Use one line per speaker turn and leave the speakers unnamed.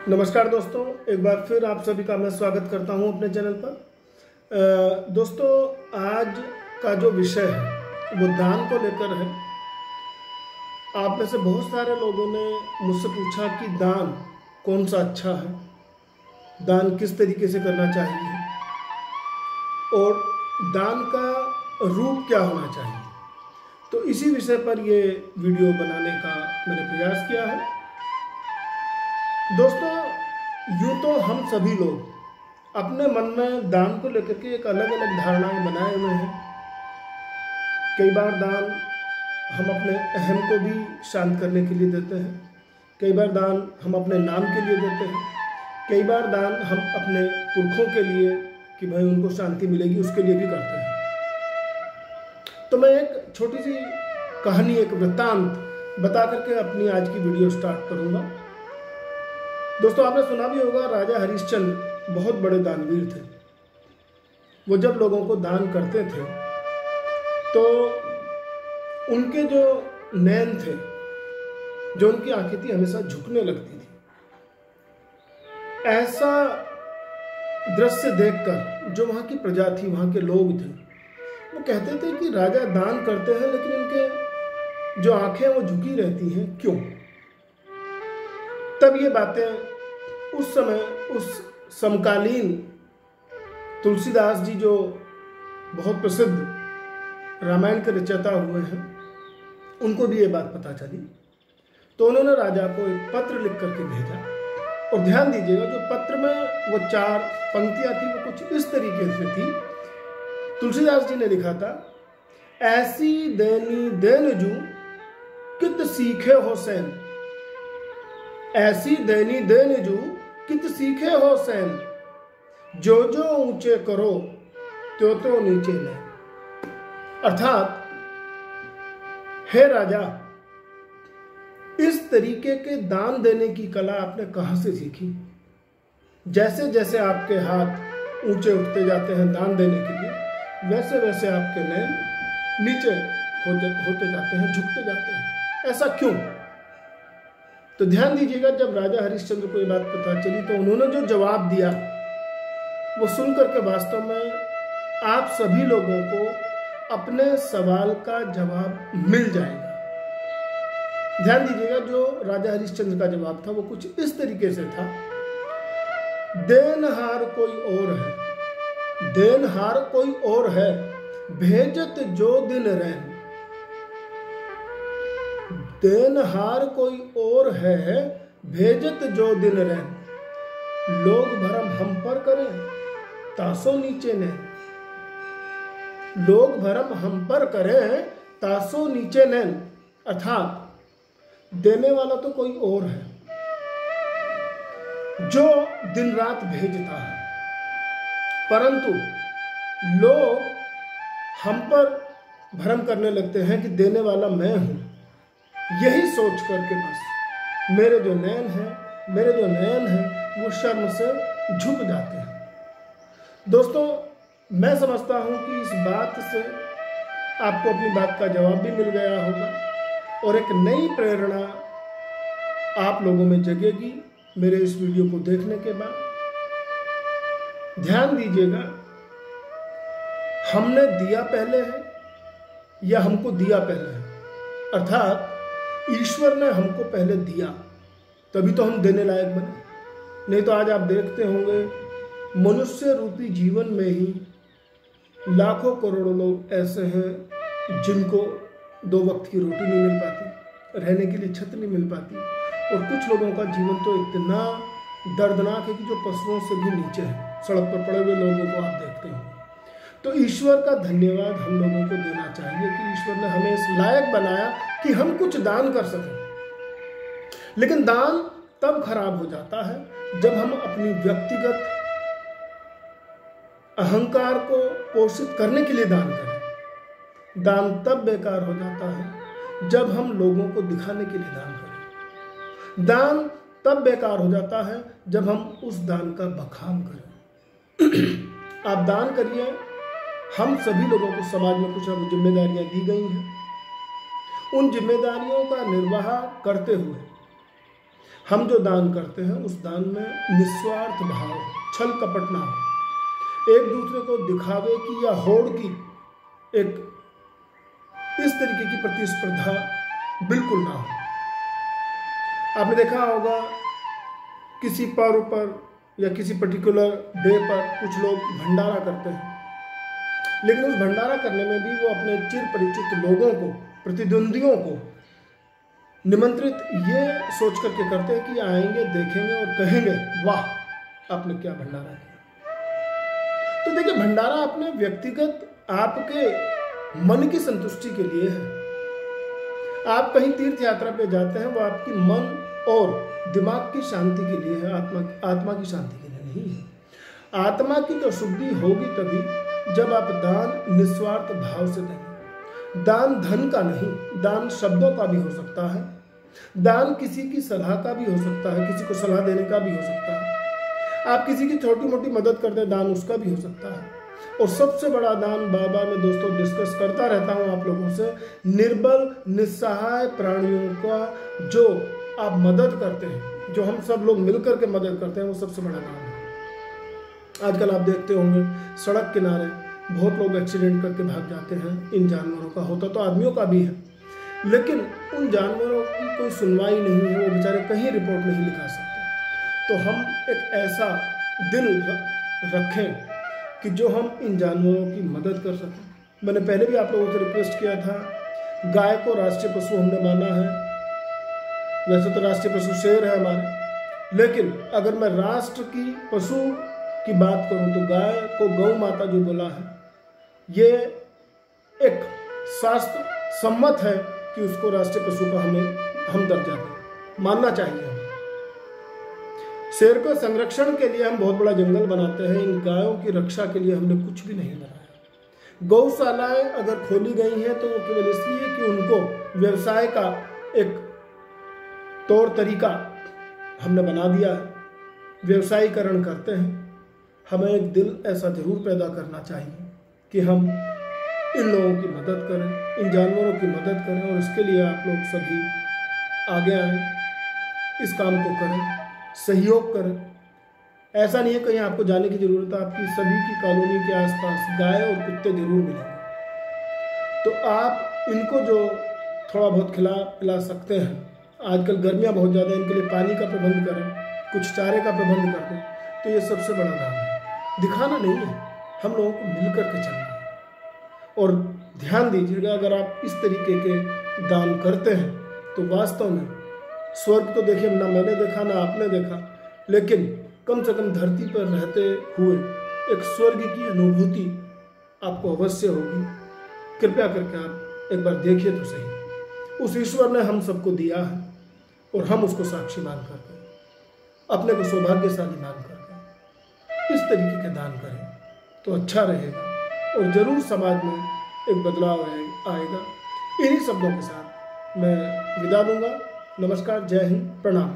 नमस्कार दोस्तों, एक बार फिर आप सभी का मैं स्वागत करता हूं अपने चैनल पर। दोस्तों, आज का जो विषय है वो दान को लेकर है। आप में से बहुत सारे लोगों ने मुझसे पूछा कि दान कौन सा अच्छा है, दान किस तरीके से करना चाहिए और दान का रूप क्या होना चाहिए। तो इसी विषय पर ये वीडियो बनाने का मैंने प्रयास किया है। दोस्तों, यूँ तो हम सभी लोग अपने मन में दान को लेकर के एक अलग अलग धारणाएं बनाए हुए हैं। कई बार दान हम अपने अहम को भी शांत करने के लिए देते हैं, कई बार दान हम अपने नाम के लिए देते हैं, कई बार दान हम अपने पुरखों के लिए कि भाई उनको शांति मिलेगी उसके लिए भी करते हैं। तो मैं एक छोटी सी कहानी, एक वृत्तांत बता करके अपनी आज की वीडियो स्टार्ट करूँगा। दोस्तों, आपने सुना भी होगा, राजा हरिश्चंद्र बहुत बड़े दानवीर थे। वो जब लोगों को दान करते थे तो उनके जो नैन थे, जो उनकी आंखें थी, हमेशा झुकने लगती थी। ऐसा दृश्य देखकर जो वहाँ की प्रजा थी, वहाँ के लोग थे, वो कहते थे कि राजा दान करते हैं लेकिन इनके जो आंखें वो झुकी रहती हैं, क्यों? तब ये बातें उस समय उस समकालीन तुलसीदास जी, जो बहुत प्रसिद्ध रामायण के रचयिता हुए हैं, उनको भी ये बात पता चली। तो उन्होंने राजा को एक पत्र लिख करके भेजा। और ध्यान दीजिएगा, जो पत्र में वो 4 पंक्तियां थी वो कुछ इस तरीके से थी। तुलसीदास जी ने लिखा था, ऐसी देनी देन जू कित सीखे हो सैन, ऐसी देनी देन जू कित सीखे हो सैन, जो जो ऊंचे करो त्यो तो नीचे ले। अर्थात, हे राजा, इस तरीके के दान देने की कला आपने कहां से सीखी? जैसे जैसे आपके हाथ ऊंचे उठते जाते हैं दान देने के लिए, वैसे वैसे आपके नैन नीचे होते जाते हैं, झुकते जाते हैं। ऐसा क्यों? तो ध्यान दीजिएगा, जब राजा हरिश्चंद्र को ये बात पता चली तो उन्होंने जो जवाब दिया वो सुनकर के वास्तव में आप सभी लोगों को अपने सवाल का जवाब मिल जाएगा। ध्यान दीजिएगा, जो राजा हरिश्चंद्र का जवाब था वो कुछ इस तरीके से था, देनहार कोई और है, देनहार कोई और है, भेजत जो दिन रहन, देनहार कोई और है, भेजत जो दिन रहन, लोग भरम हम पर करें तासो नीचे ने, लोग भरम हम पर करें तासो नीचे नैन। अर्थात देने वाला तो कोई और है जो दिन रात भेजता है, परंतु लोग हम पर भ्रम करने लगते हैं कि देने वाला मैं हूं। यही सोच करके बस मेरे जो नैन हैं वो शर्म से झुक जाते हैं। दोस्तों, मैं समझता हूं कि इस बात से आपको अपनी बात का जवाब भी मिल गया होगा और एक नई प्रेरणा आप लोगों में जगेगी मेरे इस वीडियो को देखने के बाद। ध्यान दीजिएगा, हमने दिया पहले है या हमको दिया पहले है? अर्थात ईश्वर ने हमको पहले दिया तभी तो हम देने लायक बने। नहीं तो आज आप देखते होंगे मनुष्य रूपी जीवन में ही लाखों करोड़ों लोग ऐसे हैं जिनको 2 वक्त की रोटी नहीं मिल पाती, रहने के लिए छत नहीं मिल पाती, और कुछ लोगों का जीवन तो इतना दर्दनाक है कि जो पशुओं से भी नीचे है। सड़क पर पड़े हुए लोगों को आप देखते हो। तो ईश्वर का धन्यवाद हम लोगों को देना चाहिए कि ईश्वर ने हमें इस लायक बनाया कि हम कुछ दान कर सकें। लेकिन दान तब खराब हो जाता है जब हम अपनी व्यक्तिगत अहंकार को पोषित करने के लिए दान करें। दान तब बेकार हो जाता है जब हम लोगों को दिखाने के लिए दान करें। दान तब बेकार हो जाता है जब हम उस दान का बखान करें। आप दान करिए। हम सभी लोगों को समाज में कुछ जिम्मेदारियां दी गई हैं। उन जिम्मेदारियों का निर्वाह करते हुए हम जो दान करते हैं उस दान में निस्वार्थ भाव, छल कपट ना हो, एक दूसरे को दिखावे की या होड़ की एक इस तरीके की प्रतिस्पर्धा बिल्कुल ना हो। आपने देखा होगा किसी पर्व पर या किसी पर्टिकुलर डे पर कुछ लोग भंडारा करते हैं, लेकिन उस भंडारा करने में भी वो अपने चिर परिचित लोगों को, प्रतिद्वंदियों को निमंत्रित ये सोच करके करते हैं कि आएंगे, देखेंगे और कहेंगे वाह आपने क्या भंडारा किया। तो देखिए, भंडारा अपने व्यक्तिगत आपके मन की संतुष्टि के लिए है। आप कहीं तीर्थ यात्रा पे जाते हैं, वो आपकी मन और दिमाग की शांति के लिए है, आत्मा की शांति के लिए नहीं है। आत्मा की तो शुद्धि होगी तभी जब आप दान निस्वार्थ भाव से देंगे। दान धन का नहीं, दान शब्दों का भी हो सकता है, दान किसी की सलाह का भी हो सकता है, किसी को सलाह देने का भी हो सकता है। आप किसी की छोटी मोटी मदद कर दें, दान उसका भी हो सकता है। और सबसे बड़ा दान बार मैं दोस्तों डिस्कस करता रहता हूं आप लोगों से, निर्बल निस्सहाय प्राणियों का जो आप मदद करते हैं, जो हम सब लोग मिलकर के मदद करते हैं, वो सबसे बड़ा दान है। आजकल आप देखते होंगे सड़क किनारे बहुत लोग एक्सीडेंट करके भाग जाते हैं। इन जानवरों का होता तो आदमियों का भी है, लेकिन उन जानवरों की कोई सुनवाई नहीं है, वो बेचारे कहीं रिपोर्ट नहीं लिखा सकते। तो हम एक ऐसा दिल रखें कि जो हम इन जानवरों की मदद कर सकें। मैंने पहले भी आप लोगों से रिक्वेस्ट किया था, गाय को राष्ट्रीय पशु हमने माना है, वैसे तो राष्ट्रीय पशु शेर है हमारे, लेकिन अगर मैं राष्ट्र की पशु की बात करूं तो गाय को गौ माता जो बोला है, ये एक शास्त्र सम्मत है कि उसको राष्ट्रीय पशु का हम दर्जा दें, मानना चाहिए। शेर को संरक्षण के लिए हम बहुत बड़ा जंगल बनाते हैं, इन गायों की रक्षा के लिए हमने कुछ भी नहीं बनाया। गौशालाएं अगर खोली गई हैं तो वो केवल इसलिए कि उनको व्यवसाय का एक तौर तरीका हमने बना दिया है, व्यवसायीकरण करते हैं। हमें एक दिल ऐसा जरूर पैदा करना चाहिए कि हम इन लोगों की मदद करें, इन जानवरों की मदद करें, और इसके लिए आप लोग सभी आगे आएं, इस काम को करें, सहयोग करें। ऐसा नहीं है कहीं आपको जाने की जरूरत है, आपकी सभी की कॉलोनी के आसपास गाय और कुत्ते जरूर मिलेंगे। तो आप इनको जो थोड़ा बहुत खिला पिला सकते हैं, आजकल गर्मियाँ बहुत ज़्यादा, इनके लिए पानी का प्रबंध करें, कुछ चारे का प्रबंध कर दें, तो ये सबसे बड़ा काम है। दिखाना नहीं है, हम लोगों को मिलकर के चलना है। और ध्यान दीजिएगा, अगर आप इस तरीके के दान करते हैं तो वास्तव में स्वर्ग तो देखिए ना मैंने देखा ना आपने देखा, लेकिन कम से कम धरती पर रहते हुए एक स्वर्ग की अनुभूति आपको अवश्य होगी। कृपया करके आप एक बार देखिए तो सही। उस ईश्वर ने हम सबको दिया है और हम उसको साक्षी मान करके, अपने को सौभाग्यशाली मान करके इस तरीके के दान करें तो अच्छा रहेगा और जरूर समाज में एक बदलाव आएगा। इन्हीं शब्दों के साथ मैं विदा दूंगा। नमस्कार, जय हिंद, प्रणाम।